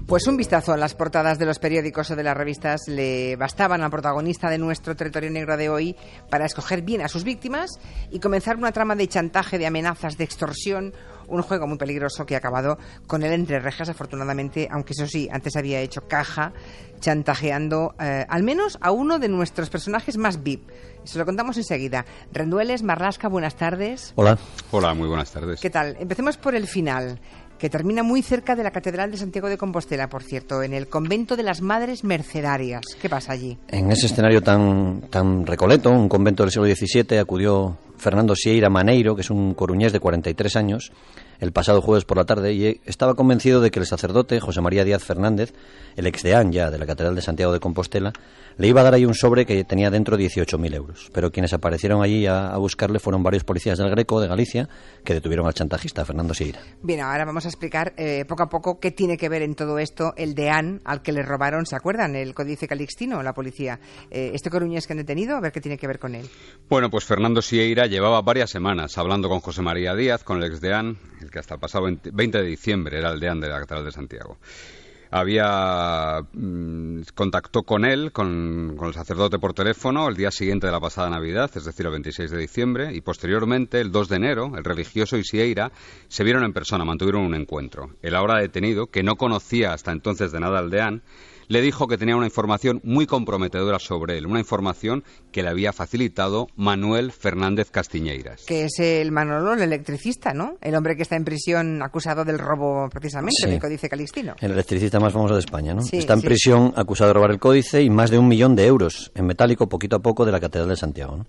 Pues un vistazo a las portadas de los periódicos o de las revistas le bastaban al protagonista de nuestro territorio negro de hoy para escoger bien a sus víctimas y comenzar una trama de chantaje, de amenazas, de extorsión, un juego muy peligroso que ha acabado con él entre rejas, afortunadamente, aunque eso sí, antes había hecho caja chantajeando al menos a uno de nuestros personajes más VIP. Se lo contamos enseguida. Rendueles, Marlaska, buenas tardes. Hola. Hola, muy buenas tardes. ¿Qué tal? Empecemos por el final, que termina muy cerca de la Catedral de Santiago de Compostela, por cierto, en el convento de las Madres Mercedarias. ¿Qué pasa allí? En ese escenario tan recoleto, un convento del siglo XVII, acudió Fernando Sieira Maneiro, que es un coruñés de 43 años, el pasado jueves por la tarde, y estaba convencido de que el sacerdote José María Díaz Fernández, el exdeán ya de la Catedral de Santiago de Compostela, le iba a dar ahí un sobre que tenía dentro 18.000 euros. Pero quienes aparecieron allí a buscarle fueron varios policías del Greco, de Galicia, que detuvieron al chantajista, Fernando Sieira. Bien, ahora vamos a explicar poco a poco qué tiene que ver en todo esto el deán al que le robaron, ¿se acuerdan? El Códice Calixtino, la policía. Este coruñés que han detenido, a ver qué tiene que ver con él. Bueno, pues Fernando Sieira llevaba varias semanas hablando con José María Díaz, con el exdeán, el que hasta el pasado 20 de diciembre era el deán de la Catedral de Santiago. Contactó con él, con el sacerdote por teléfono el día siguiente de la pasada Navidad, es decir, el 26 de diciembre, y posteriormente, el 2 de enero, el religioso y Sieira se vieron en persona, mantuvieron un encuentro. El ahora detenido, que no conocía hasta entonces de nada al deán, le dijo que tenía una información muy comprometedora sobre él, una información que le había facilitado Manuel Fernández Castiñeiras. Que es el Manolo, el electricista, ¿no? El hombre que está en prisión acusado del robo, precisamente, sí, del Códice Calixtino. El electricista más famoso de España, ¿no? Sí, está en prisión acusado de robar el códice y más de 1 millón de euros en metálico poquito a poco de la Catedral de Santiago, ¿no?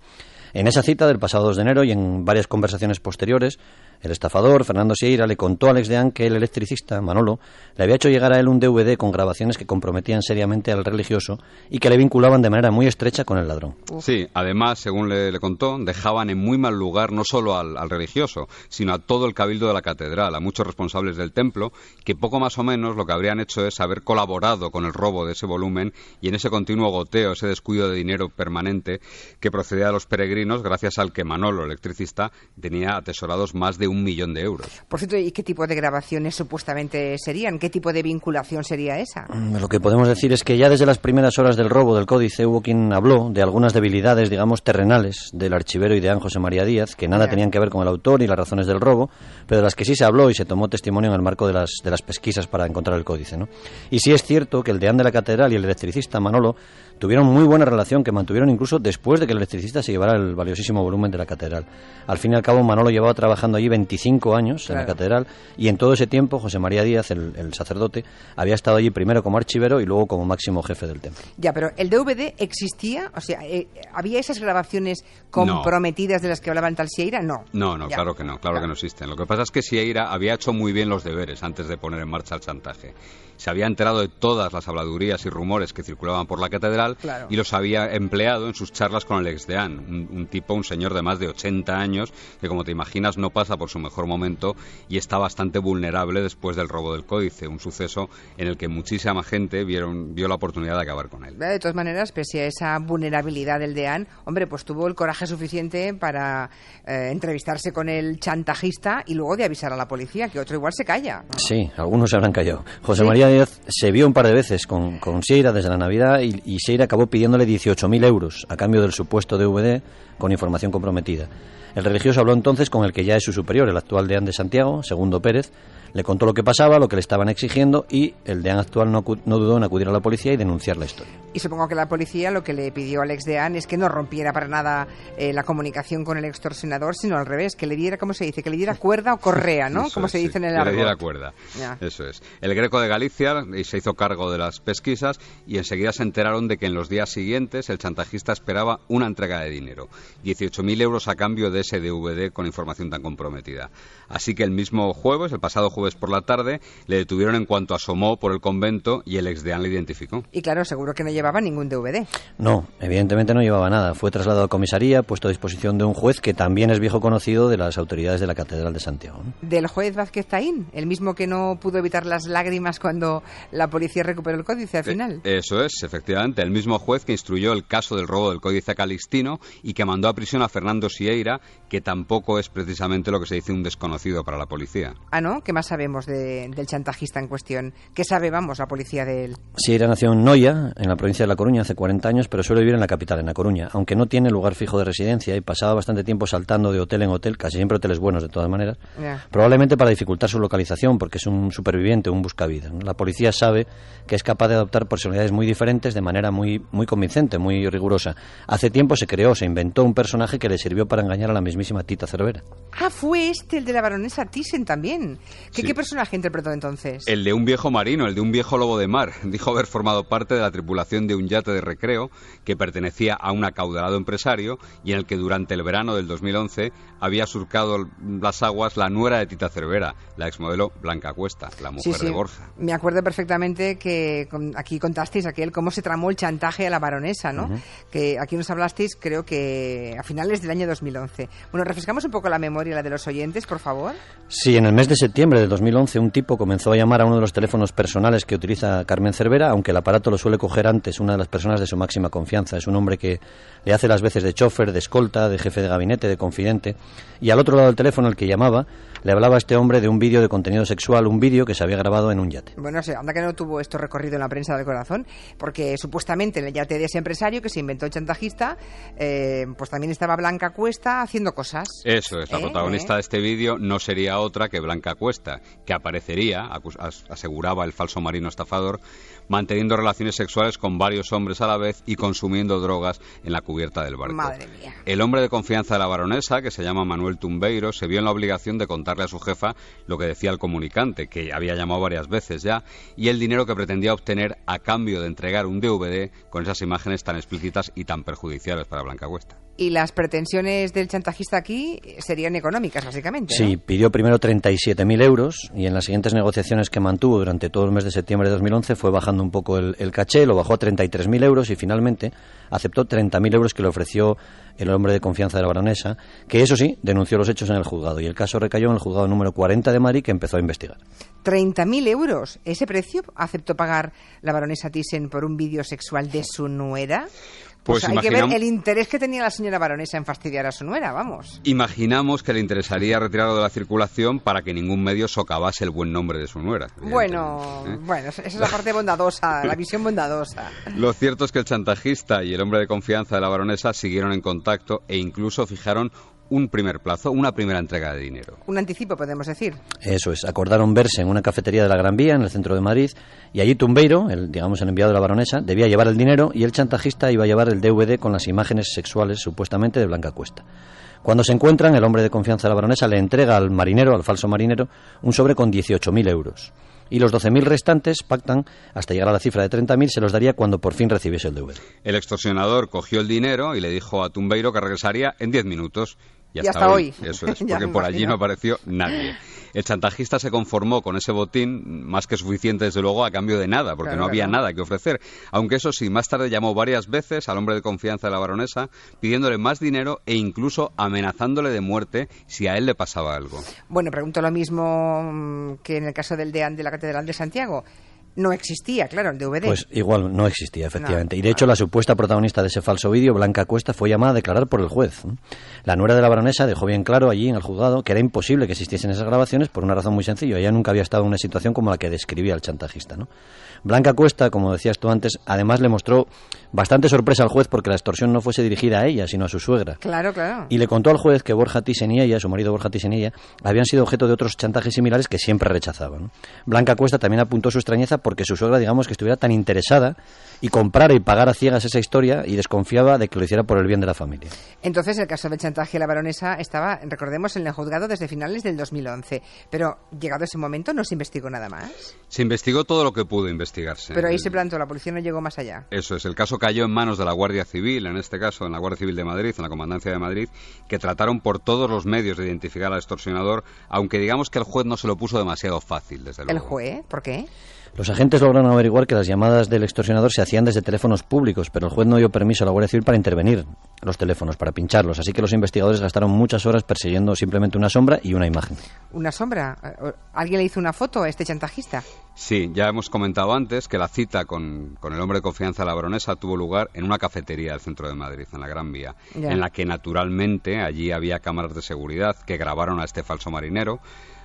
En esa cita del pasado 2 de enero y en varias conversaciones posteriores, el estafador, Fernando Sieira, le contó al exdeán que el electricista, Manolo, le había hecho llegar a él un DVD con grabaciones que comprometían seriamente al religioso y que le vinculaban de manera muy estrecha con el ladrón. Sí, además, según le contó, dejaban en muy mal lugar no solo al religioso, sino a todo el cabildo de la catedral, a muchos responsables del templo, que poco más o menos lo que habrían hecho es haber colaborado con el robo de ese volumen y en ese continuo goteo, ese descuido de dinero permanente que procedía de los peregrinos, gracias al que Manolo, el electricista, tenía atesorados más de 1 millón de euros. Por cierto, ¿y qué tipo de grabaciones supuestamente serían? ¿Qué tipo de vinculación sería esa? Lo que podemos decir es que ya desde las primeras horas del robo del códice hubo quien habló de algunas debilidades, digamos, terrenales del archivero y deán José María Díaz, que nada tenían que ver con el autor y las razones del robo, pero de las que sí se habló y se tomó testimonio en el marco de las pesquisas para encontrar el códice, ¿no? Y sí es cierto que el deán de la catedral y el electricista, Manolo, tuvieron muy buena relación, que mantuvieron incluso después de que el electricista se llevara el valiosísimo volumen de la catedral. Al fin y al cabo, Manolo llevaba trabajando allí 25 años en la catedral, y en todo ese tiempo José María Díaz, el sacerdote, había estado allí primero como archivero y luego como máximo jefe del templo. Ya, pero ¿el DVD existía? O sea, ¿había esas grabaciones comprometidas de las que hablaba el tal Sieira? No. No, claro que no existen. Lo que pasa es que Sieira había hecho muy bien los deberes antes de poner en marcha el chantaje. Se había enterado de todas las habladurías y rumores que circulaban por la catedral, y los había empleado en sus charlas con el exdeán, un señor de más de 80 años, que como te imaginas no pasa por su mejor momento y está bastante vulnerable después del robo del códice, un suceso en el que muchísima gente vio la oportunidad de acabar con él. De todas maneras, pese a esa vulnerabilidad del deán, hombre, pues tuvo el coraje suficiente para entrevistarse con el chantajista y luego de avisar a la policía, que otro igual se calla. Sí, algunos se habrán callado. José María Díaz se vio un par de veces con Sieira desde la Navidad y Sieira acabó pidiéndole 18.000 euros a cambio del supuesto DVD con información comprometida. El religioso habló entonces con el que ya es su superior, el actual deán de Santiago, Segundo Pérez, le contó lo que pasaba, lo que le estaban exigiendo, y el deán actual no dudó en acudir a la policía y denunciar la historia. Y supongo que la policía lo que le pidió al exdeán es que no rompiera para nada la comunicación con el extorsionador, sino al revés, que le diera, ¿cómo se dice? Que le diera cuerda o correa, ¿no? Como se dice en el argot. Que le diera cuerda, eso es. El Greco de Galicia se hizo cargo de las pesquisas y enseguida se enteraron de que en los días siguientes el chantajista esperaba una entrega de dinero, 18.000 euros a cambio de ese DVD con información tan comprometida. Así que el mismo jueves, el pasado jueves por la tarde, le detuvieron en cuanto asomó por el convento y el exdeán le identificó. Y claro, seguro que no llevaba ningún DVD. No, evidentemente no llevaba nada. Fue trasladado a comisaría, puesto a disposición de un juez que también es viejo conocido de las autoridades de la Catedral de Santiago, ¿no? Del juez Vázquez Taín, el mismo que no pudo evitar las lágrimas cuando la policía recuperó el códice al final. Eso es, efectivamente, el mismo juez que instruyó el caso del robo del códice calixtino y que mandó a prisión a Fernando Sieira, que tampoco es precisamente lo que se dice un desconocido para la policía. Ah, ¿no? ¿Qué más sabemos del chantajista en cuestión? ¿Qué sabe, vamos, la policía de él? Sieira nació en Noia, en la provincia de La Coruña, hace 40 años, pero suele vivir en la capital, en A Coruña, aunque no tiene lugar fijo de residencia y pasaba bastante tiempo saltando de hotel en hotel, casi siempre hoteles buenos de todas maneras, probablemente para dificultar su localización, porque es un superviviente, un buscavidas, ¿no? La policía sabe que es capaz de adoptar personalidades muy diferentes de manera muy convincente, muy rigurosa. Hace tiempo se inventó un personaje que le sirvió para engañar a la mismísima Tita Cervera. Ah, fue el de la baronesa Thyssen también. Sí. ¿Qué personaje interpretó entonces? El de un viejo marino, el de un viejo lobo de mar. Dijo haber formado parte de la tripulación de un yate de recreo que pertenecía a un acaudalado empresario y en el que durante el verano del 2011 había surcado las aguas la nuera de Tita Cervera, la exmodelo Blanca Cuesta, la mujer de Borja. Me acuerdo perfectamente que aquí contasteis cómo se tramó el chantaje a la baronesa, ¿no? Que aquí nos hablasteis, creo que a finales del año 2011. Bueno, refrescamos un poco la memoria, la de los oyentes, por favor. Sí, en el mes de septiembre de 2011 un tipo comenzó a llamar a uno de los teléfonos personales que utiliza Carmen Cervera, aunque el aparato lo suele coger antes una de las personas de su máxima confianza. Es un hombre que le hace las veces de chofer, de escolta, de jefe de gabinete, de confidente. Y al otro lado del teléfono, el que llamaba, le hablaba a este hombre de un vídeo de contenido sexual, un vídeo que se había grabado en un yate. Bueno, anda que no tuvo esto recorrido en la prensa del corazón, porque supuestamente en el yate de ese empresario que se inventó el chantajista, pues también estaba Blanca Cuesta haciendo cosas. Eso es, la protagonista de este vídeo no sería otra que Blanca Cuesta, que aparecería, aseguraba el falso marino estafador, manteniendo relaciones sexuales con varios hombres a la vez y consumiendo drogas en la cubierta del barco. Madre mía. El hombre de confianza de la baronesa, que se llama Manuel Tumbeiro, se vio en la obligación de contarle a su jefa lo que decía el comunicante, que había llamado varias veces ya, y el dinero que pretendía obtener a cambio de entregar un DVD con esas imágenes tan explícitas y tan perjudiciales para Blanca Cuesta. Y las pretensiones del chantajista aquí serían económicas, básicamente, ¿no? Sí, pidió primero 37.000 euros y en las siguientes negociaciones que mantuvo durante todo el mes de septiembre de 2011 fue bajando un poco el caché, lo bajó a 33.000 euros y finalmente aceptó 30.000 euros que le ofreció el hombre de confianza de la baronesa, que eso sí, denunció los hechos en el juzgado y el caso recayó en el juzgado número 40 de Madrid, que empezó a investigar. 30.000 euros. ¿Ese precio aceptó pagar la baronesa Thyssen por un vídeo sexual de su nuera? Pues hay que ver el interés que tenía la señora baronesa en fastidiar a su nuera, vamos. Imaginamos que le interesaría retirarlo de la circulación para que ningún medio socavase el buen nombre de su nuera. Bueno, esa es la parte bondadosa, la visión bondadosa. Lo cierto es que el chantajista y el hombre de confianza de la baronesa siguieron en contacto e incluso fijaron un primer plazo, una primera entrega de dinero. Un anticipo, podemos decir. Eso es, acordaron verse en una cafetería de la Gran Vía, en el centro de Madrid, y allí Tumbeiro, el enviado de la baronesa, debía llevar el dinero y el chantajista iba a llevar el DVD con las imágenes sexuales, supuestamente, de Blanca Cuesta. Cuando se encuentran, el hombre de confianza de la baronesa le entrega al marinero, al falso marinero, un sobre con 18.000 euros. Y los 12.000 restantes pactan, hasta llegar a la cifra de 30.000, se los daría cuando por fin recibiese el DVD. El extorsionador cogió el dinero y le dijo a Tumbeiro que regresaría en 10 minutos. Y hasta hoy. Eso es, porque por allí no apareció nadie. El chantajista se conformó con ese botín, más que suficiente desde luego, a cambio de nada, porque no había nada que ofrecer. Aunque eso sí, más tarde llamó varias veces al hombre de confianza de la baronesa, pidiéndole más dinero e incluso amenazándole de muerte si a él le pasaba algo. Bueno, pregunto lo mismo que en el caso del deán de la Catedral de Santiago. No existía, claro, el DVD. Pues igual no existía, efectivamente. Y de hecho la supuesta protagonista de ese falso vídeo, Blanca Cuesta, fue llamada a declarar por el juez. La nuera de la baronesa dejó bien claro allí en el juzgado que era imposible que existiesen esas grabaciones por una razón muy sencilla. Ella nunca había estado en una situación como la que describía el chantajista, ¿no? Blanca Cuesta, como decías tú antes, además le mostró bastante sorpresa al juez porque la extorsión no fuese dirigida a ella, sino a su suegra. Claro, claro. Y le contó al juez que Borja Thyssen y ella, su marido Borja Thyssen y ella, habían sido objeto de otros chantajes similares que siempre rechazaban, ¿no? Blanca Cuesta también apuntó su extrañeza porque su suegra, digamos, que estuviera tan interesada y comprara y pagara a ciegas esa historia y desconfiaba de que lo hiciera por el bien de la familia. Entonces el caso del chantaje a la baronesa estaba, recordemos, en el juzgado desde finales del 2011. Pero llegado ese momento no se investigó nada más. Se investigó todo lo que pudo investigarse. Pero ahí se plantó, la policía no llegó más allá. Eso es, el caso cayó en manos de la Guardia Civil, en este caso en la Guardia Civil de Madrid, en la Comandancia de Madrid, que trataron por todos los medios de identificar al extorsionador, aunque digamos que el juez no se lo puso demasiado fácil, desde luego. ¿El juez? ¿Por qué? Los agentes lograron averiguar que las llamadas del extorsionador se hacían desde teléfonos públicos, pero el juez no dio permiso a la Guardia Civil para intervenir los teléfonos, para pincharlos. Así que los investigadores gastaron muchas horas persiguiendo simplemente una sombra y una imagen. ¿Una sombra? ¿Alguien le hizo una foto a este chantajista? Sí, ya hemos comentado antes que la cita con el hombre de confianza de la baronesa tuvo lugar en una cafetería del centro de Madrid, en la Gran Vía, en la que naturalmente allí había cámaras de seguridad que grabaron a este falso marinero.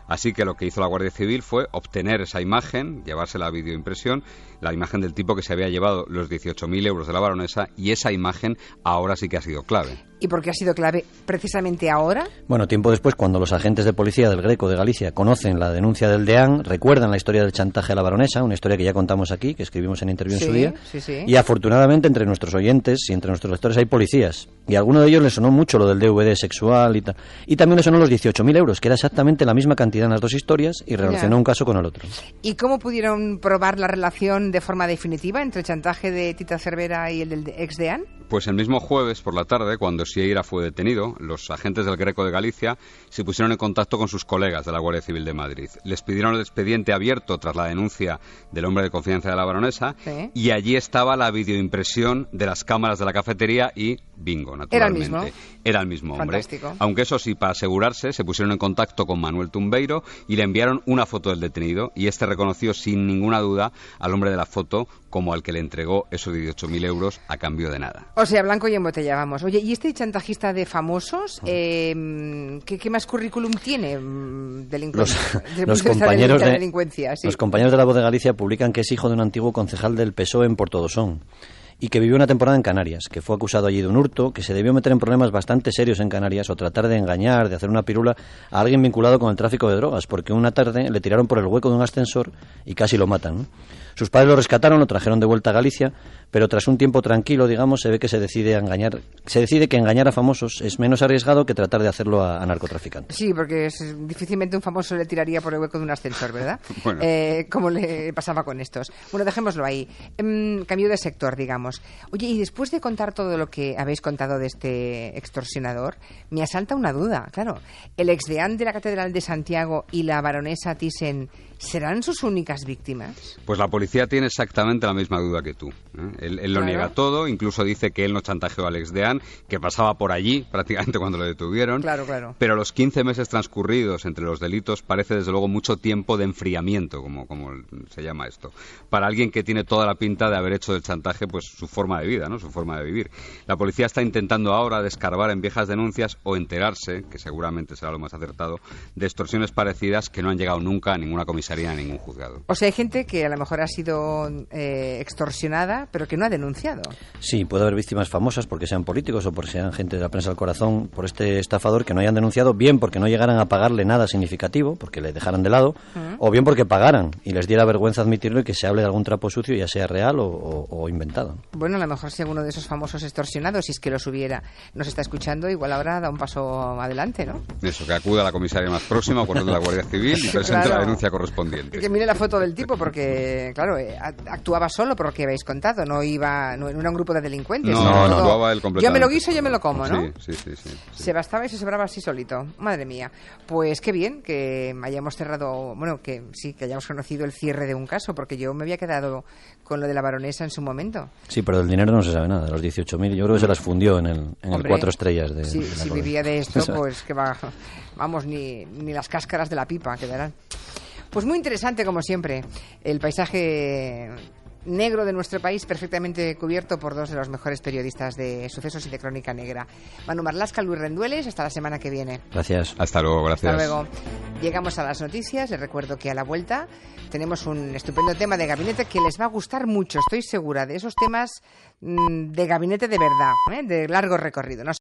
Así que lo que hizo la Guardia Civil fue obtener esa imagen, llevársela a videoimpresión, la imagen del tipo que se había llevado los 18.000 euros de la baronesa, y esa imagen ahora sí que ha sido clave. ¿Y por qué ha sido clave precisamente ahora? Bueno, tiempo después, cuando los agentes de policía del Greco de Galicia conocen la denuncia del DEAN, recuerdan la historia del chantaje a la baronesa, una historia que ya contamos aquí, que escribimos en Interview en su día, y afortunadamente entre nuestros oyentes y entre nuestros lectores hay policías, y a alguno de ellos les sonó mucho lo del DVD sexual y tal, y también les sonó los 18.000 euros, que era exactamente la misma cantidad en las dos historias, y relacionó un caso con el otro. ¿Y cómo pudieron probar la relación de forma definitiva entre el chantaje de Tita Cervera y el del ex DEAN? Pues el mismo jueves por la tarde, cuando Sieira fue detenido, los agentes del Greco de Galicia se pusieron en contacto con sus colegas de la Guardia Civil de Madrid. Les pidieron el expediente abierto tras la denuncia del hombre de confianza de la baronesa, y allí estaba la videoimpresión de las cámaras de la cafetería y bingo, naturalmente. Era el mismo hombre. Fantástico. Aunque eso sí, para asegurarse, se pusieron en contacto con Manuel Tumbeiro y le enviaron una foto del detenido, y este reconoció sin ninguna duda al hombre de la foto como al que le entregó esos 18.000 euros a cambio de nada. O sea, blanco y en botella, vamos. Oye, ¿y este chantajista de famosos, qué más currículum tiene? Los compañeros de delincuencia, sí. Los compañeros de La Voz de Galicia publican que es hijo de un antiguo concejal del PSOE en Portodosón y que vivió una temporada en Canarias, que fue acusado allí de un hurto, que se debió meter en problemas bastante serios en Canarias o tratar de engañar, de hacer una pirula a alguien vinculado con el tráfico de drogas, porque una tarde le tiraron por el hueco de un ascensor y casi lo matan, ¿no? Sus padres lo rescataron, lo trajeron de vuelta a Galicia, pero tras un tiempo tranquilo, digamos, se ve que se decide que engañar a famosos es menos arriesgado que tratar de hacerlo a narcotraficantes. Sí, porque difícilmente un famoso le tiraría por el hueco de un ascensor, ¿verdad? Bueno. Como le pasaba con estos. Bueno, dejémoslo ahí. Cambio de sector, digamos. Oye, y después de contar todo lo que habéis contado de este extorsionador, me asalta una duda. Claro, ¿el exdeán de la Catedral de Santiago y la baronesa Thyssen serán sus únicas víctimas? Pues la policía tiene exactamente la misma duda que tú, ¿eh? Él lo niega todo, incluso dice que él no chantajeó al exdeán, que pasaba por allí prácticamente cuando lo detuvieron. Claro. Pero los 15 meses transcurridos entre los delitos parece desde luego mucho tiempo de enfriamiento, como se llama esto, para alguien que tiene toda la pinta de haber hecho del chantaje pues su forma de vida, ¿no? Su forma de vivir. La policía está intentando ahora descarbar en viejas denuncias o enterarse, que seguramente será lo más acertado, de extorsiones parecidas que no han llegado nunca a ninguna comisaría, a ningún juzgado. O sea, hay gente que a lo mejor ha sido extorsionada, pero que no ha denunciado. Sí, puede haber víctimas famosas porque sean políticos o porque sean gente de la prensa del corazón por este estafador que no hayan denunciado, bien porque no llegaran a pagarle nada significativo, porque le dejaran de lado, o bien porque pagaran y les diera vergüenza admitirlo y que se hable de algún trapo sucio, ya sea real o inventado. Bueno, a lo mejor si alguno de esos famosos extorsionados, si es que los hubiera, nos está escuchando, igual ahora da un paso adelante, ¿no? Eso, que acuda a la comisaría más próxima o con la Guardia Civil y presente la denuncia correspondiente. Que mire la foto del tipo, porque, claro, actuaba solo por lo que habéis contado, no era un grupo de delincuentes. No, actuaba él completamente. Yo me lo guiso, yo me lo como, ¿no? Sí. Se bastaba y se sobraba así solito. Madre mía. Pues qué bien que hayamos cerrado, bueno, que sí, que hayamos conocido el cierre de un caso, porque yo me había quedado con lo de la baronesa en su momento. Sí, pero del dinero no se sabe nada, de los 18.000, yo creo que se las fundió en el 4 estrellas de Sí, de si la vivía de esto, pues que vamos, ni las cáscaras de la pipa quedarán. Pues muy interesante, como siempre, el paisaje negro de nuestro país, perfectamente cubierto por dos de los mejores periodistas de sucesos y de crónica negra. Manu Marlasca, Luis Rendueles, hasta la semana que viene. Gracias. Hasta luego, gracias. Hasta luego. Llegamos a las noticias. Les recuerdo que a la vuelta tenemos un estupendo tema de gabinete que les va a gustar mucho, estoy segura, de esos temas de gabinete de verdad, de largo recorrido.